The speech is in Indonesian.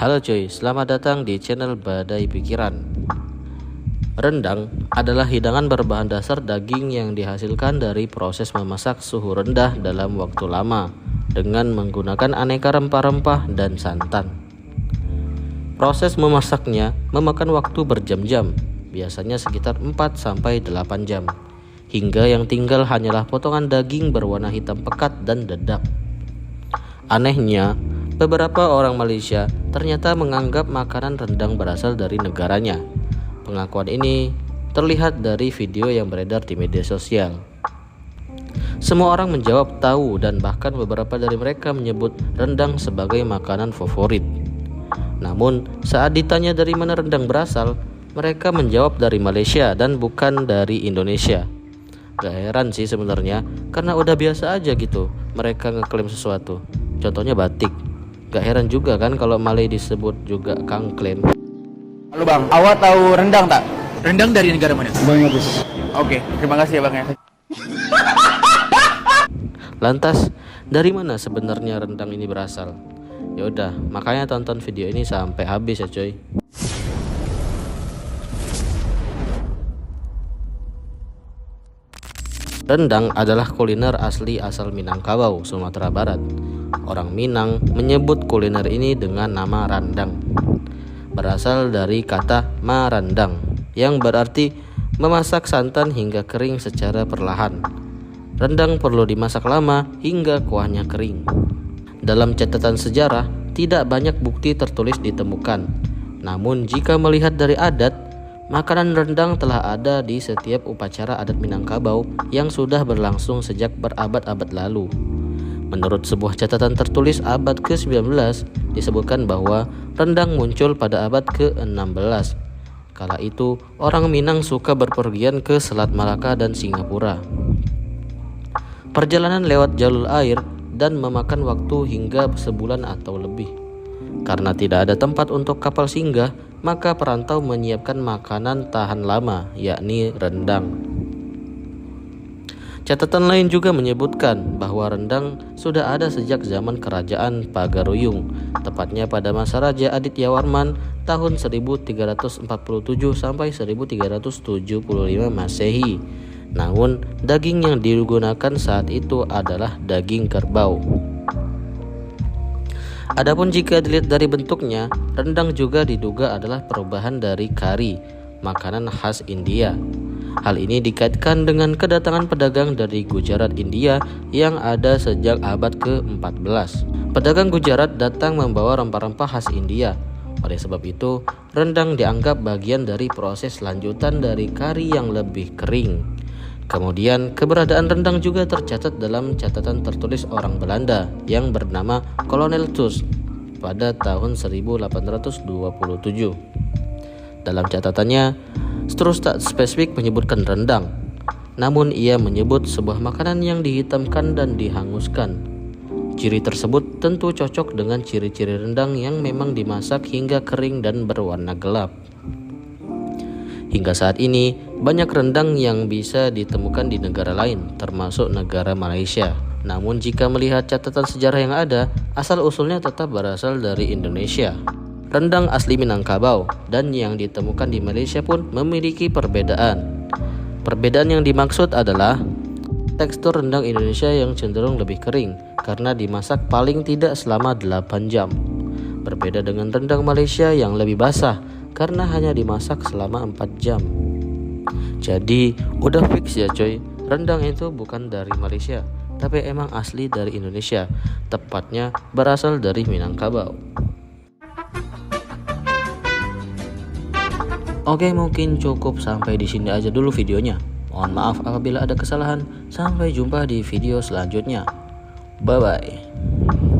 Halo cuy, selamat datang di channel Badai Pikiran. Rendang adalah hidangan berbahan dasar daging yang dihasilkan dari proses memasak suhu rendah dalam waktu lama dengan menggunakan aneka rempah-rempah dan santan. Proses memasaknya memakan waktu berjam-jam, biasanya sekitar 4-8 jam, hingga yang tinggal hanyalah potongan daging berwarna hitam pekat dan dedap. Anehnya, beberapa orang Malaysia ternyata menganggap makanan rendang berasal dari negaranya. Pengakuan ini terlihat dari video yang beredar di media sosial. Semua orang menjawab tahu dan bahkan beberapa dari mereka menyebut rendang sebagai makanan favorit. Namun, saat ditanya dari mana rendang berasal, mereka menjawab dari Malaysia dan bukan dari Indonesia. Gak heran sih sebenarnya, karena udah biasa aja gitu mereka ngeklaim sesuatu. Contohnya batik. Gak heran juga kan kalau Malay disebut juga kangklen. Halo bang, awak tahu rendang tak? Rendang dari negara mana? Bangladesh. Oke, terima kasih ya bang ya. Lantas, dari mana sebenarnya rendang ini berasal? Yaudah, makanya tonton video ini sampai habis ya coy. Rendang adalah kuliner asli asal Minangkabau, Sumatera Barat. Orang Minang menyebut kuliner ini dengan nama randang. Berasal dari kata marandang yang berarti memasak santan hingga kering secara perlahan. Rendang perlu dimasak lama hingga kuahnya kering. Dalam catatan sejarah, tidak banyak bukti tertulis ditemukan. Namun jika melihat dari adat, makanan rendang telah ada di setiap upacara adat Minangkabau yang sudah berlangsung sejak berabad-abad lalu. Menurut sebuah catatan tertulis abad ke-19, disebutkan bahwa rendang muncul pada abad ke-16. Kala itu, orang Minang suka berpergian ke Selat Malaka dan Singapura. Perjalanan lewat jalur air dan memakan waktu hingga sebulan atau lebih. Karena tidak ada tempat untuk kapal singgah, maka perantau menyiapkan makanan tahan lama, yakni rendang. Catatan lain juga menyebutkan bahwa rendang sudah ada sejak zaman kerajaan Pagaruyung, tepatnya pada masa Raja Adityawarman tahun 1347 sampai 1375 Masehi. Namun, daging yang digunakan saat itu adalah daging kerbau. Adapun jika dilihat dari bentuknya, rendang juga diduga adalah perubahan dari kari, makanan khas India. Hal ini dikaitkan dengan kedatangan pedagang dari Gujarat, India yang ada sejak abad ke-14. Pedagang Gujarat datang membawa rempah-rempah khas India. Oleh sebab itu, rendang dianggap bagian dari proses lanjutan dari kari yang lebih kering. Kemudian, keberadaan rendang juga tercatat dalam catatan tertulis orang Belanda yang bernama Kolonel Tus pada tahun 1827. Dalam catatannya, Strauss tak spesifik menyebutkan rendang, namun ia menyebut sebuah makanan yang dihitamkan dan dihanguskan. Ciri tersebut tentu cocok dengan ciri-ciri rendang yang memang dimasak hingga kering dan berwarna gelap. Hingga saat ini, banyak rendang yang bisa ditemukan di negara lain, termasuk negara Malaysia. Namun jika melihat catatan sejarah yang ada, asal-usulnya tetap berasal dari Indonesia. Rendang asli Minangkabau dan yang ditemukan di Malaysia pun memiliki perbedaan. Perbedaan yang dimaksud adalah tekstur rendang Indonesia yang cenderung lebih kering karena dimasak paling tidak selama 8 jam. Berbeda dengan rendang Malaysia yang lebih basah karena hanya dimasak selama 4 jam. Jadi udah fix ya coy, rendang itu bukan dari Malaysia, tapi emang asli dari Indonesia, tepatnya berasal dari Minangkabau. Oke, mungkin cukup sampai di sini aja dulu videonya. Mohon maaf apabila ada kesalahan. Sampai jumpa di video selanjutnya. Bye bye.